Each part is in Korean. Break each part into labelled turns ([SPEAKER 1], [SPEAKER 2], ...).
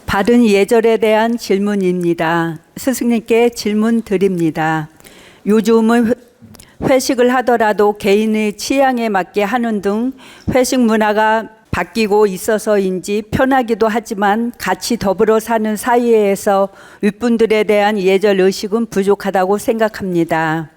[SPEAKER 1] 바른 예절에 대한 질문입니다. 스승님께 질문 드립니다. 요즘은 회식을 하더라도 개인의 취향에 맞게 하는 등 회식 문화가 바뀌고 있어서인지 편하기도 하지만 같이 더불어 사는 사이에서 윗분들에 대한 예절 의식은 부족하다고 생각합니다.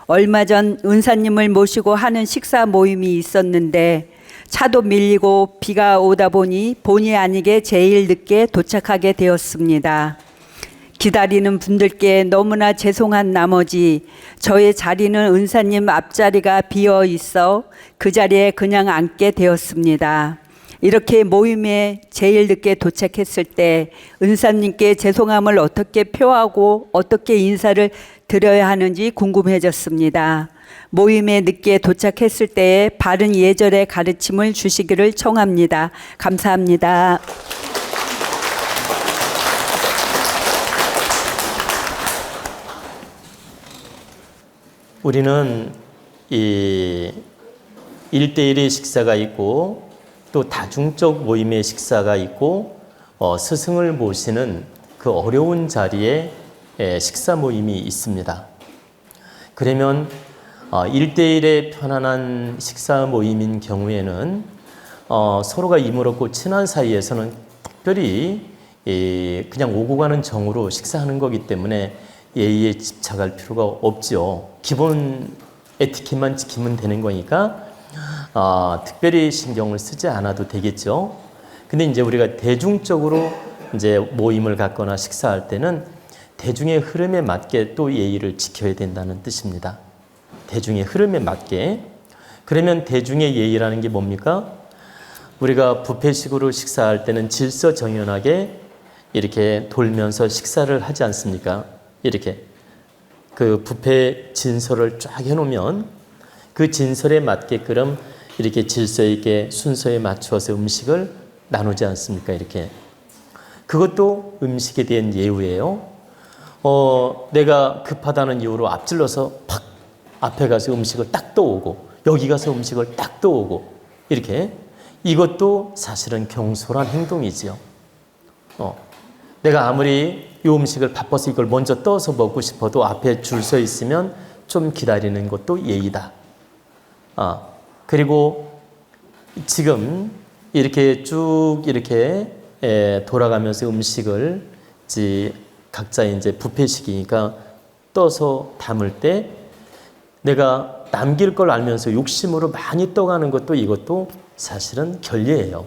[SPEAKER 1] 얼마 전 은사님을 모시고 하는 식사 모임이 있었는데 차도 밀리고 비가 오다 보니 본의 아니게 제일 늦게 도착하게 되었습니다. 기다리는 분들께 너무나 죄송한 나머지 저의 자리는 은사님 앞자리가 비어 있어 그 자리에 그냥 앉게 되었습니다. 이렇게 모임에 제일 늦게 도착했을 때 은사님께 죄송함을 어떻게 표하고 어떻게 인사를 드려야 하는지 궁금해졌습니다. 모임에 늦게 도착했을 때의 바른 예절의 가르침을 주시기를 청합니다. 감사합니다.
[SPEAKER 2] 우리는 이 1대1의 식사가 있고 또 다중적 모임의 식사가 있고 스승을 모시는 그 어려운 자리에 식사 모임이 있습니다. 그러면 1대1의 편안한 식사 모임인 경우에는 서로가 이물었고 친한 사이에서는 특별히 그냥 오고 가는 정으로 식사하는 거기 때문에 예의에 집착할 필요가 없죠. 기본 에티켓만 지키면 되는 거니까 특별히 신경을 쓰지 않아도 되겠죠. 근데 이제 우리가 대중적으로 이제 모임을 갖거나 식사할 때는 대중의 흐름에 맞게 또 예의를 지켜야 된다는 뜻입니다. 대중의 흐름에 맞게. 그러면 대중의 예의라는 게 뭡니까? 우리가 뷔페식으로 식사할 때는 질서정연하게 이렇게 돌면서 식사를 하지 않습니까? 이렇게 그 뷔페 진설을 쫙 해놓으면 그 진설에 맞게끔 이렇게 질서 있게 순서에 맞추어서 음식을 나누지 않습니까? 이렇게. 그것도 음식에 대한 예우예요. 내가 급하다는 이유로 앞질러서 팍 앞에 가서 음식을 딱 떠오고 여기 가서 음식을 딱 떠오고 이렇게. 이것도 사실은 경솔한 행동이지요. 내가 아무리 이 음식을 바빠서 이걸 먼저 떠서 먹고 싶어도 앞에 줄 서 있으면 좀 기다리는 것도 예의다. 그리고 지금 이렇게 쭉 이렇게 돌아가면서 음식을 각자 이제 뷔페식이니까 떠서 담을 때 내가 남길 걸 알면서 욕심으로 많이 떠가는 것도 이것도 사실은 결례예요.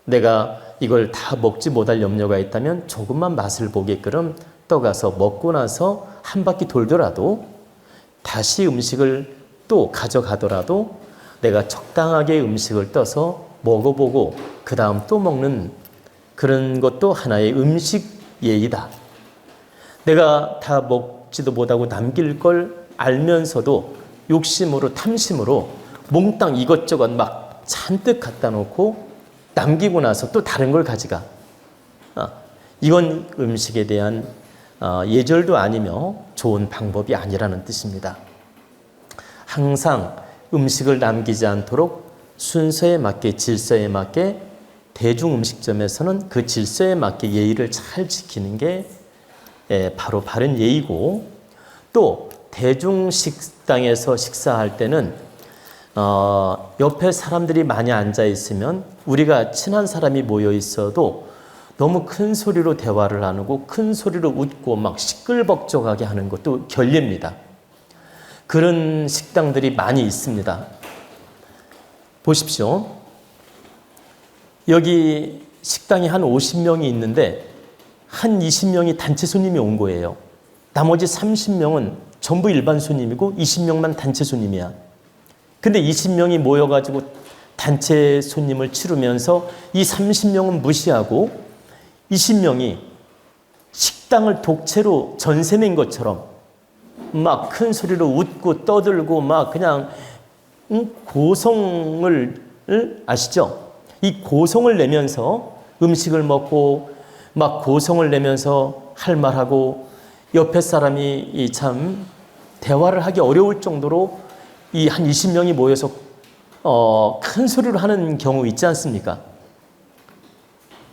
[SPEAKER 2] 내가 이걸 다 먹지 못할 염려가 있다면 조금만 맛을 보게끔 떠가서 먹고 나서 한 바퀴 돌더라도 다시 음식을 또 가져가더라도 내가 적당하게 음식을 떠서 먹어보고 그 다음 또 먹는 그런 것도 하나의 음식 예의다. 내가 다 먹지도 못하고 남길 걸 알면서도 욕심으로 탐심으로 몽땅 이것저것 막 잔뜩 갖다 놓고 남기고 나서 또 다른 걸 가져가. 이건 음식에 대한 예절도 아니며 좋은 방법이 아니라는 뜻입니다. 항상 음식을 남기지 않도록 순서에 맞게 질서에 맞게 대중 음식점에서는 그 질서에 맞게 예의를 잘 지키는 게 바로 바른 예의고, 또 대중 식당에서 식사할 때는 옆에 사람들이 많이 앉아 있으면 우리가 친한 사람이 모여 있어도 너무 큰 소리로 대화를 안 하고 큰 소리로 웃고 막 시끌벅적하게 하는 것도 결례입니다. 그런 식당들이 많이 있습니다. 보십시오. 여기 식당이 한 50명이 있는데 한 20명이 단체 손님이 온 거예요. 나머지 30명은 전부 일반 손님이고 20명만 단체 손님이야. 근데 20명이 모여가지고 단체 손님을 치르면서 이 30명은 무시하고 20명이 식당을 독채로 전세 낸 것처럼 막 큰 소리로 웃고 떠들고 막 그냥 고성을 아시죠? 이 고성을 내면서 음식을 먹고 막 고성을 내면서 할 말하고 옆에 사람이 참 대화를 하기 어려울 정도로 이 한 20명이 모여서 큰 소리로 하는 경우 있지 않습니까?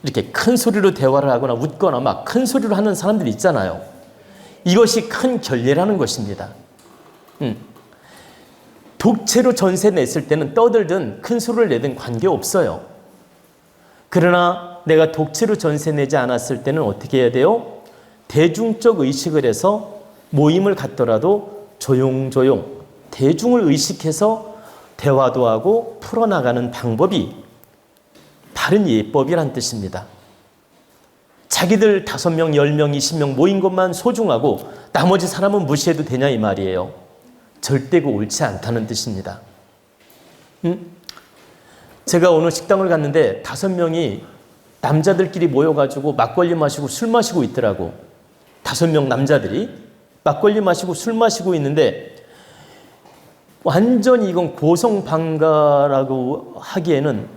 [SPEAKER 2] 이렇게 큰 소리로 대화를 하거나 웃거나 막 큰 소리로 하는 사람들이 있잖아요. 이것이 큰 결례라는 것입니다. 독채로 전세 냈을 때는 떠들든 큰 소리를 내든 관계없어요. 그러나 내가 독채로 전세 내지 않았을 때는 어떻게 해야 돼요? 대중적 의식을 해서 모임을 갖더라도 조용조용 대중을 의식해서 대화도 하고 풀어나가는 방법이 바른 예법이란 뜻입니다. 자기들 5명, 10명, 20명 모인 것만 소중하고 나머지 사람은 무시해도 되냐 이 말이에요. 절대 그 옳지 않다는 뜻입니다. 제가 오늘 식당을 갔는데 5명이 남자들끼리 모여가지고 막걸리 마시고 술 마시고 있더라고. 5명 남자들이 막걸리 마시고 술 마시고 있는데 완전히 이건 고성방가라고 하기에는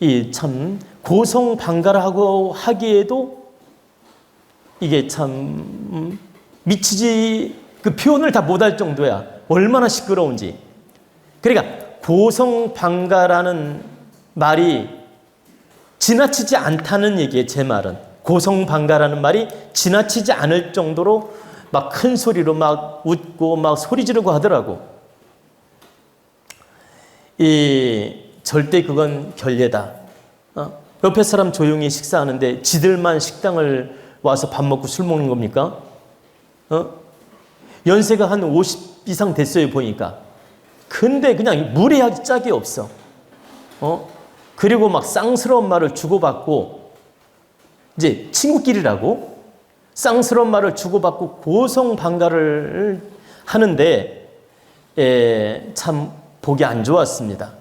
[SPEAKER 2] 이 참 고성방가라고 하기에도 이게 참 미치지 그 표현을 다 못할 정도야. 얼마나 시끄러운지. 그러니까 고성방가라는 말이 지나치지 않다는 얘기예요. 제 말은 고성방가라는 말이 지나치지 않을 정도로 막 큰 소리로 막 웃고 막 소리 지르고 하더라고. 절대 그건 결례다. 옆에 사람 조용히 식사하는데 지들만 식당을 와서 밥 먹고 술 먹는 겁니까? 연세가 한 50 이상 됐어요 보니까. 근데 그냥 무례하기 짝이 없어. 그리고 막 쌍스러운 말을 주고받고 이제 친구끼리라고 쌍스러운 말을 주고받고 고성방가를 하는데 참 보기 안 좋았습니다.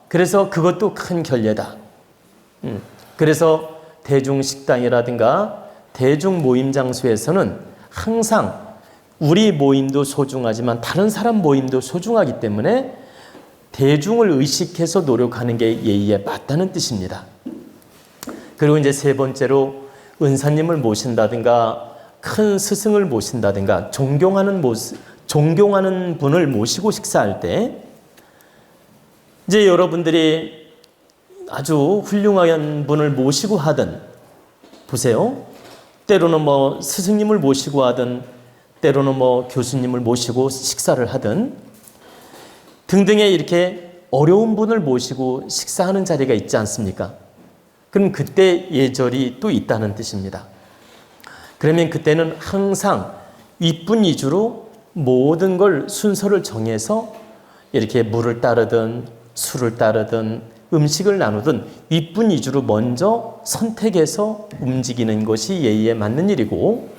[SPEAKER 2] 그래서 그것도 큰 결례다. 그래서 대중식당이라든가 대중 모임 장소에서는 항상 우리 모임도 소중하지만 다른 사람 모임도 소중하기 때문에 대중을 의식해서 노력하는 게 예의에 맞다는 뜻입니다. 그리고 이제 세 번째로 은사님을 모신다든가 큰 스승을 모신다든가 존경하는 분을 모시고 식사할 때 이제 여러분들이 아주 훌륭한 분을 모시고 하든 보세요. 때로는 뭐 스승님을 모시고 하든 때로는 뭐 교수님을 모시고 식사를 하든 등등의 이렇게 어려운 분을 모시고 식사하는 자리가 있지 않습니까? 그럼 그때 예절이 또 있다는 뜻입니다. 그러면 그때는 항상 윗분 위주로 모든 걸 순서를 정해서 이렇게 물을 따르든 술을 따르든 음식을 나누든 윗분 위주로 먼저 선택해서 움직이는 것이 예의에 맞는 일이고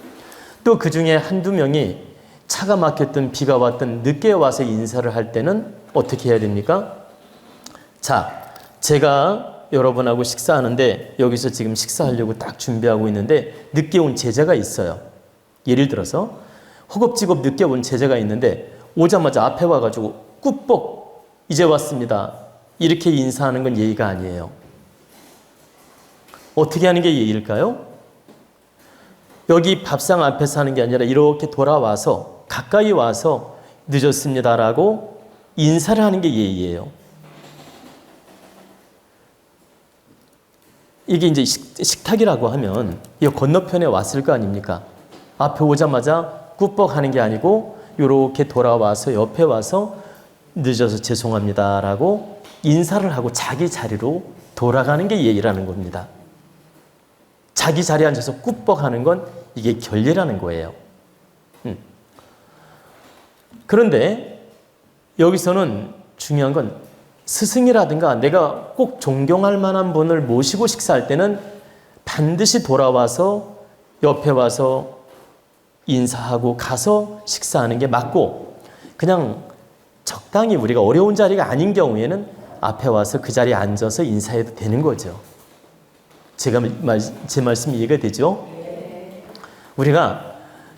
[SPEAKER 2] 또 그 중에 한두 명이 차가 막혔든 비가 왔든 늦게 와서 인사를 할 때는 어떻게 해야 됩니까? 자, 제가 여러분하고 식사하는데 여기서 지금 식사하려고 딱 준비하고 있는데 늦게 온 제자가 있어요. 예를 들어서 허겁지겁 늦게 온 제자가 있는데 오자마자 앞에 와가지고 꾸벅 이제 왔습니다. 이렇게 인사하는 건 예의가 아니에요. 어떻게 하는 게 예의일까요? 여기 밥상 앞에서 하는 게 아니라 이렇게 돌아와서 가까이 와서 늦었습니다라고 인사를 하는 게 예의예요. 이게 이제 식탁이라고 하면 이 건너편에 왔을 거 아닙니까? 앞에 오자마자 꾸벅 하는 게 아니고 이렇게 돌아와서 옆에 와서 늦어서 죄송합니다라고 인사를 하고 자기 자리로 돌아가는 게 예의라는 겁니다. 자기 자리에 앉아서 꾸벅 하는 건 이게 결례라는 거예요. 그런데 여기서는 중요한 건 스승이라든가 내가 꼭 존경할 만한 분을 모시고 식사할 때는 반드시 돌아와서 옆에 와서 인사하고 가서 식사하는 게 맞고 그냥 적당히 우리가 어려운 자리가 아닌 경우에는 앞에 와서 그 자리에 앉아서 인사해도 되는 거죠. 제 말씀이 이해가 되죠? 우리가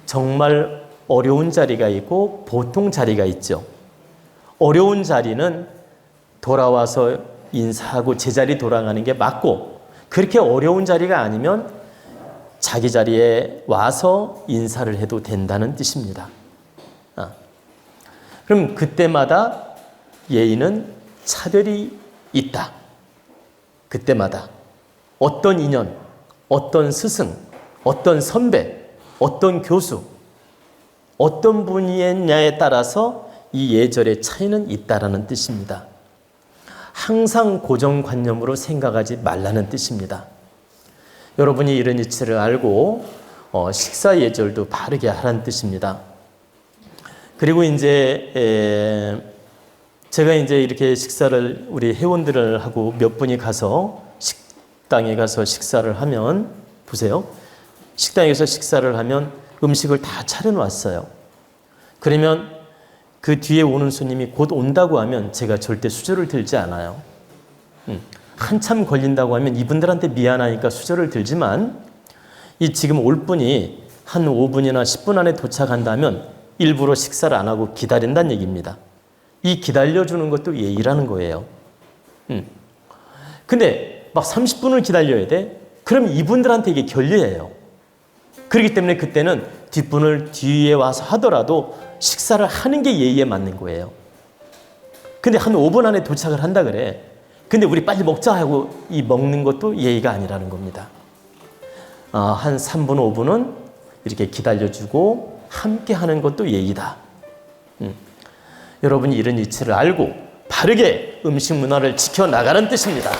[SPEAKER 2] 정말 어려운 자리가 있고 보통 자리가 있죠. 어려운 자리는 돌아와서 인사하고 제자리 돌아가는 게 맞고 그렇게 어려운 자리가 아니면 자기 자리에 와서 인사를 해도 된다는 뜻입니다. 그럼 그때마다 예의는 차별이 있다. 그때마다 어떤 인연, 어떤 스승, 어떤 선배, 어떤 교수, 어떤 분이냐에 따라서 이 예절의 차이는 있다라는 뜻입니다. 항상 고정관념으로 생각하지 말라는 뜻입니다. 여러분이 이런 이치를 알고 식사 예절도 바르게 하라는 뜻입니다. 그리고 이제 제가 이제 이렇게 식사를 우리 회원들을 하고 몇 분이 가서 식당에 가서 식사를 하면 보세요. 식당에서 식사를 하면 음식을 다 차려놨어요. 그러면 그 뒤에 오는 손님이 곧 온다고 하면 제가 절대 수저를 들지 않아요. 한참 걸린다고 하면 이분들한테 미안하니까 수저를 들지만 이 지금 올 분이 한 5분이나 10분 안에 도착한다면 일부러 식사를 안 하고 기다린다는 얘기입니다. 이 기다려주는 것도 예의라는 거예요. 근데 막 30분을 기다려야 돼? 그럼 이분들한테 이게 결례예요. 그렇기 때문에 그때는 뒷분을 뒤에 와서 하더라도 식사를 하는 게 예의에 맞는 거예요. 근데 한 5분 안에 도착을 한다 그래. 근데 우리 빨리 먹자 하고 이 먹는 것도 예의가 아니라는 겁니다. 한 3분, 5분은 이렇게 기다려주고 함께 하는 것도 예의다. 여러분이 이런 이치를 알고 바르게 음식 문화를 지켜나가는 뜻입니다.